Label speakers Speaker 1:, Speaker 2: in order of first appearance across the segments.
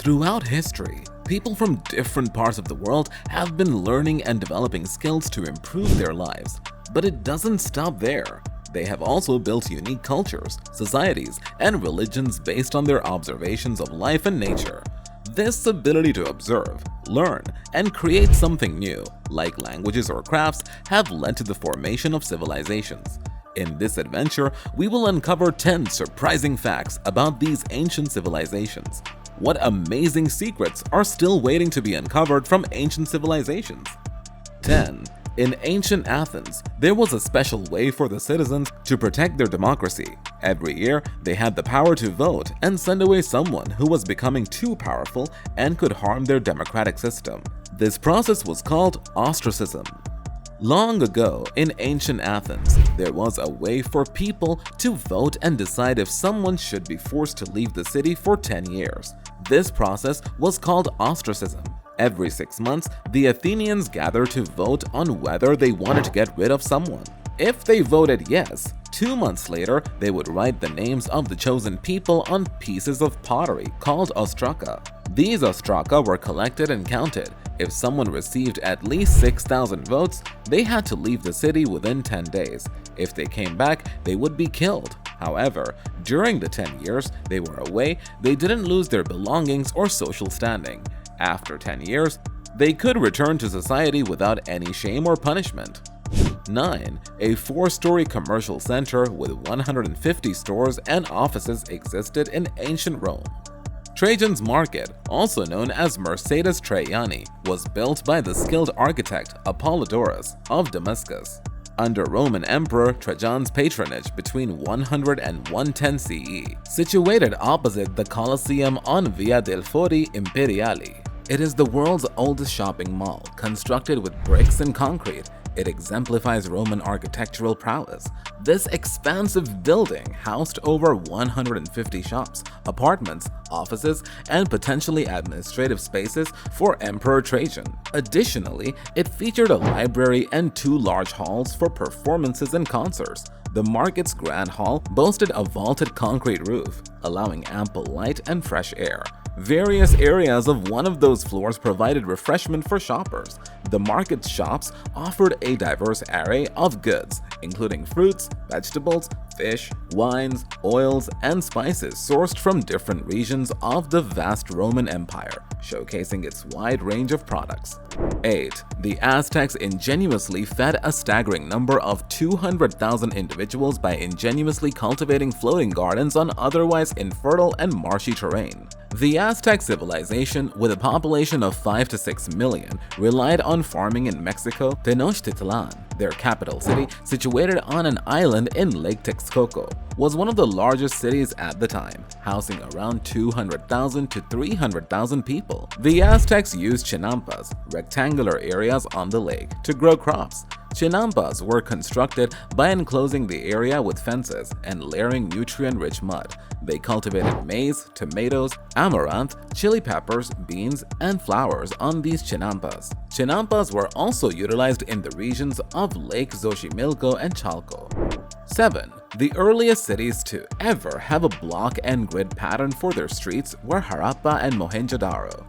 Speaker 1: Throughout history, people from different parts of the world have been learning and developing skills to improve their lives. But it doesn't stop there. They have also built unique cultures, societies, and religions based on their observations of life and nature. This ability to observe, learn, and create something new, like languages or crafts, have led to the formation of civilizations. In this adventure, we will uncover 10 surprising facts about these ancient civilizations. What amazing secrets are still waiting to be uncovered from ancient civilizations? 10. In ancient Athens, there was a special way for the citizens to protect their democracy. Every year, they had the power to vote and send away someone who was becoming too powerful and could harm their democratic system. This process was called ostracism. Long ago, in ancient Athens, there was a way for people to vote and decide if someone should be forced to leave the city for 10 years. This process was called ostracism. Every 6 months, the Athenians gathered to vote on whether they wanted to get rid of someone. If they voted yes, 2 months later, they would write the names of the chosen people on pieces of pottery called ostraka. These ostraka were collected and counted. If someone received at least 6,000 votes, they had to leave the city within 10 days. If they came back, they would be killed. However, during the 10 years they were away, they didn't lose their belongings or social standing. After 10 years, they could return to society without any shame or punishment. 9. A 4-story commercial center with 150 stores and offices existed in ancient Rome. Trajan's Market, also known as Mercedes Traiani, was built by the skilled architect Apollodorus of Damascus under Roman Emperor Trajan's patronage between 100 and 110 CE, situated opposite the Colosseum on Via del Fori Imperiali. It is the world's oldest shopping mall, constructed with bricks and concrete. It exemplifies Roman architectural prowess. This expansive building housed over 150 shops, apartments, offices, and potentially administrative spaces for Emperor Trajan. Additionally, it featured a library and 2 large halls for performances and concerts. The market's grand hall boasted a vaulted concrete roof, allowing ample light and fresh air. Various areas of one of those floors provided refreshment for shoppers. The market's shops offered a diverse array of goods, including fruits, vegetables, fish, wines, oils, and spices sourced from different regions of the vast Roman Empire, showcasing its wide range of products. 8. The Aztecs ingeniously fed a staggering number of 200,000 individuals by ingeniously cultivating floating gardens on otherwise infertile and marshy terrain. The Aztec civilization, with a population of 5 to 6 million, relied on farming in Mexico. Tenochtitlan, their capital city, situated on an island in Lake Texcoco, was one of the largest cities at the time, housing around 200,000 to 300,000 people. The Aztecs used chinampas, rectangular areas on the lake, to grow crops. Chinampas were constructed by enclosing the area with fences and layering nutrient-rich mud. They cultivated maize, tomatoes, amaranth, chili peppers, beans, and flowers on these chinampas. Chinampas were also utilized in the regions of Lake Xochimilco and Chalco. 7. The earliest cities to ever have a block and grid pattern for their streets were Harappa and Mohenjo-daro.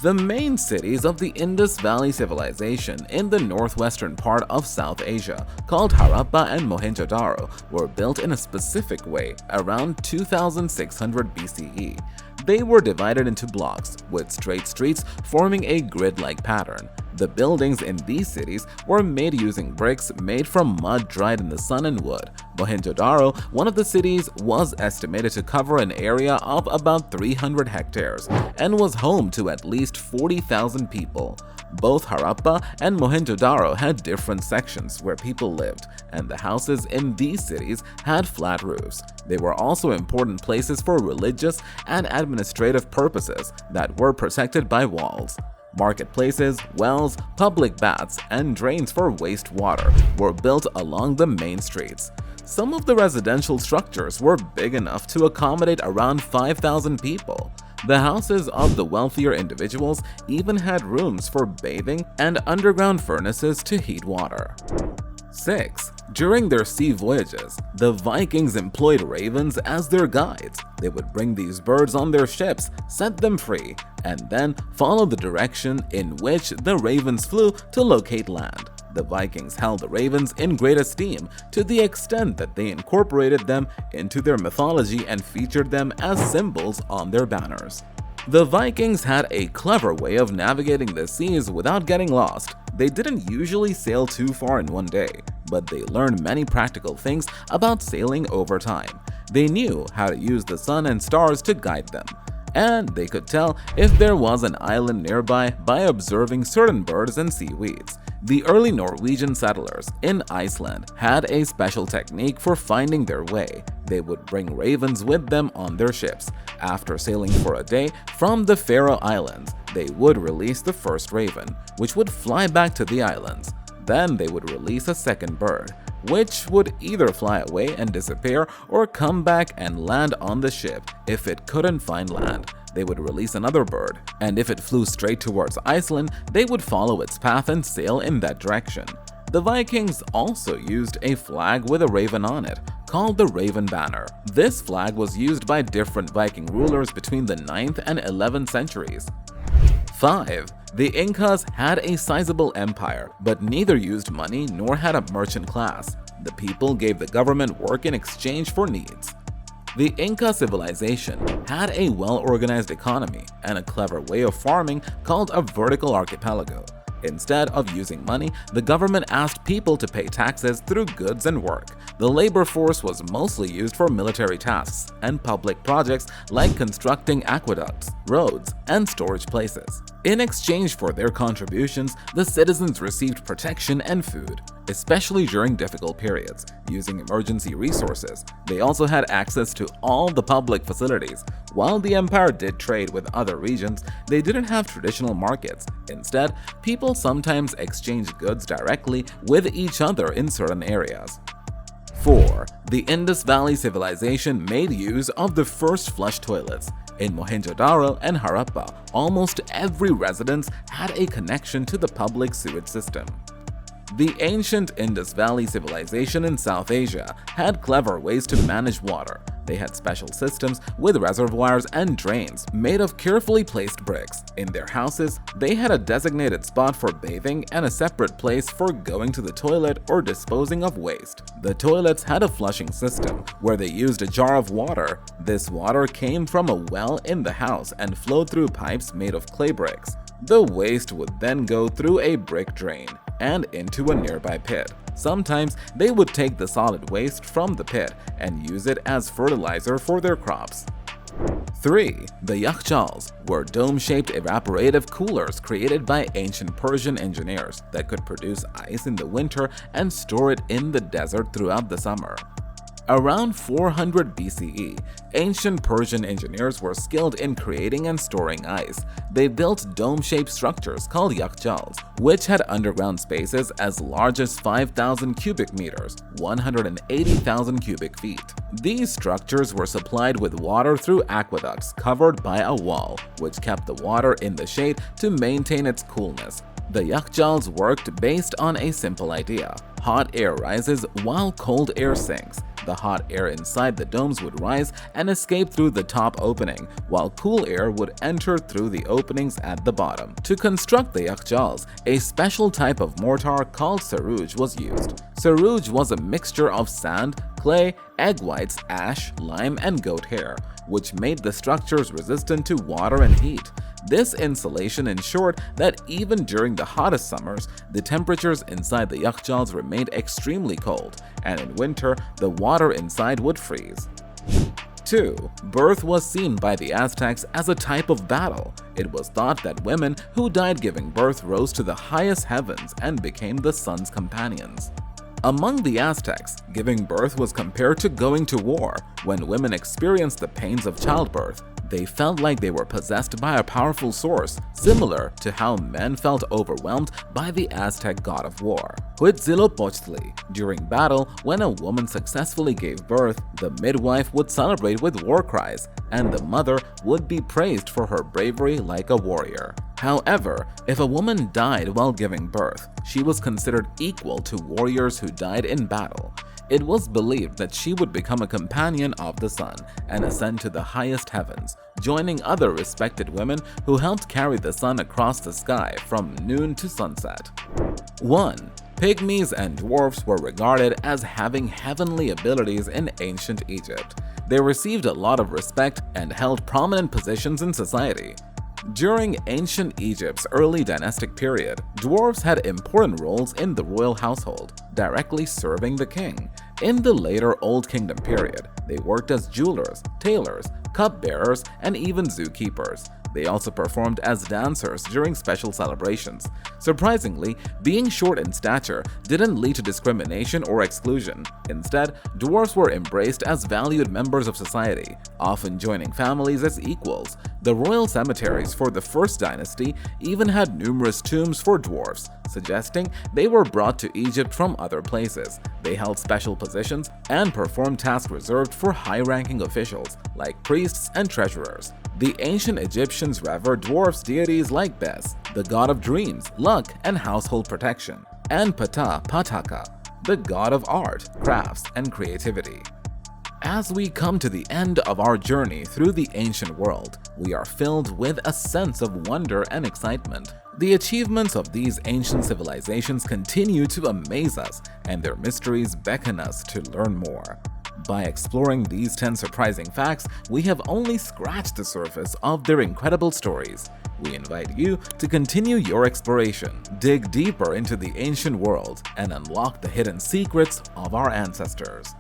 Speaker 1: The main cities of the Indus Valley Civilization in the northwestern part of South Asia, called Harappa and Mohenjo-daro, were built in a specific way around 2600 BCE. They were divided into blocks, with straight streets forming a grid-like pattern. The buildings in these cities were made using bricks made from mud dried in the sun and wood. Mohenjo-daro, one of the cities, was estimated to cover an area of about 300 hectares and was home to at least 40,000 people. Both Harappa and Mohenjo-daro had different sections where people lived, and the houses in these cities had flat roofs. They were also important places for religious and administrative purposes that were protected by walls. Marketplaces, wells, public baths, and drains for wastewater were built along the main streets. Some of the residential structures were big enough to accommodate around 5,000 people. The houses of the wealthier individuals even had rooms for bathing and underground furnaces to heat water. 6. During their sea voyages, the Vikings employed ravens as their guides. They would bring these birds on their ships, set them free, and then follow the direction in which the ravens flew to locate land. The Vikings held the ravens in great esteem to the extent that they incorporated them into their mythology and featured them as symbols on their banners. The Vikings had a clever way of navigating the seas without getting lost. They didn't usually sail too far in one day, but they learned many practical things about sailing over time. They knew how to use the sun and stars to guide them, and they could tell if there was an island nearby by observing certain birds and seaweeds. The early Norwegian settlers in Iceland had a special technique for finding their way. They would bring ravens with them on their ships. After sailing for a day from the Faroe Islands, they would release the first raven, which would fly back to the islands. Then they would release a second bird, which would either fly away and disappear or come back and land on the ship if it couldn't find land. They would release another bird, and if it flew straight towards Iceland, they would follow its path and sail in that direction. The Vikings also used a flag with a raven on it, called the Raven Banner. This flag was used by different Viking rulers between the 9th and 11th centuries. 5. The Incas had a sizable empire, but neither used money nor had a merchant class. The people gave the government work in exchange for needs. The Inca civilization had a well-organized economy and a clever way of farming called a vertical archipelago. Instead of using money, the government asked people to pay taxes through goods and work. The labor force was mostly used for military tasks and public projects like constructing aqueducts, roads, and storage places. In exchange for their contributions, the citizens received protection and food, especially during difficult periods, using emergency resources. They also had access to all the public facilities. While the empire did trade with other regions, they didn't have traditional markets. Instead, people sometimes exchanged goods directly with each other in certain areas. 4. The Indus Valley civilization made use of the first flush toilets. In Mohenjo-daro and Harappa, almost every residence had a connection to the public sewage system. The ancient Indus Valley civilization in South Asia had clever ways to manage water. They had special systems with reservoirs and drains made of carefully placed bricks. In their houses, they had a designated spot for bathing and a separate place for going to the toilet or disposing of waste. The toilets had a flushing system where they used a jar of water. This water came from a well in the house and flowed through pipes made of clay bricks. The waste would then go through a brick drain and into a nearby pit. Sometimes they would take the solid waste from the pit and use it as fertilizer for their crops. 3. The Yakjals were dome-shaped evaporative coolers created by ancient Persian engineers that could produce ice in the winter and store it in the desert throughout the summer. Around 400 BCE, ancient Persian engineers were skilled in creating and storing ice. They built dome-shaped structures called Yakjals, which had underground spaces as large as 5,000 cubic meters, 180,000 cubic feet. These structures were supplied with water through aqueducts covered by a wall, which kept the water in the shade to maintain its coolness. The Yakjals worked based on a simple idea. Hot air rises while cold air sinks. The hot air inside the domes would rise and escape through the top opening, while cool air would enter through the openings at the bottom. To construct the Yakjals, a special type of mortar called saruj was used. Saruj was a mixture of sand, clay, egg whites, ash, lime, and goat hair, which made the structures resistant to water and heat. This insulation ensured that even during the hottest summers, the temperatures inside the Yakjals remained extremely cold, and in winter, the water inside would freeze. 2. Birth was seen by the Aztecs as a type of battle. It was thought that women who died giving birth rose to the highest heavens and became the sun's companions. Among the Aztecs, giving birth was compared to going to war. When women experienced the pains of childbirth, they felt like they were possessed by a powerful source, similar to how men felt overwhelmed by the Aztec god of war, Huitzilopochtli. During battle, when a woman successfully gave birth, the midwife would celebrate with war cries, and the mother would be praised for her bravery like a warrior. However, if a woman died while giving birth, she was considered equal to warriors who died in battle. It was believed that she would become a companion of the sun and ascend to the highest heavens, joining other respected women who helped carry the sun across the sky from noon to sunset. 1. Pygmies and dwarfs were regarded as having heavenly abilities in ancient Egypt. They received a lot of respect and held prominent positions in society. During ancient Egypt's early dynastic period, dwarves had important roles in the royal household, directly serving the king. In the later Old Kingdom period, they worked as jewelers, tailors, cupbearers, and even zookeepers. They also performed as dancers during special celebrations. Surprisingly, being short in stature didn't lead to discrimination or exclusion. Instead, dwarfs were embraced as valued members of society, often joining families as equals. The royal cemeteries for the First Dynasty even had numerous tombs for dwarfs, suggesting they were brought to Egypt from other places. They held special positions and performed tasks reserved for high-ranking officials, like priests and treasurers. The ancient Egyptians revered dwarfs deities like Bes, the god of dreams, luck, and household protection, and Pataka, the god of art, crafts, and creativity. As we come to the end of our journey through the ancient world, we are filled with a sense of wonder and excitement. The achievements of these ancient civilizations continue to amaze us, and their mysteries beckon us to learn more. By exploring these 10 surprising facts, we have only scratched the surface of their incredible stories. We invite you to continue your exploration, dig deeper into the ancient world, and unlock the hidden secrets of our ancestors.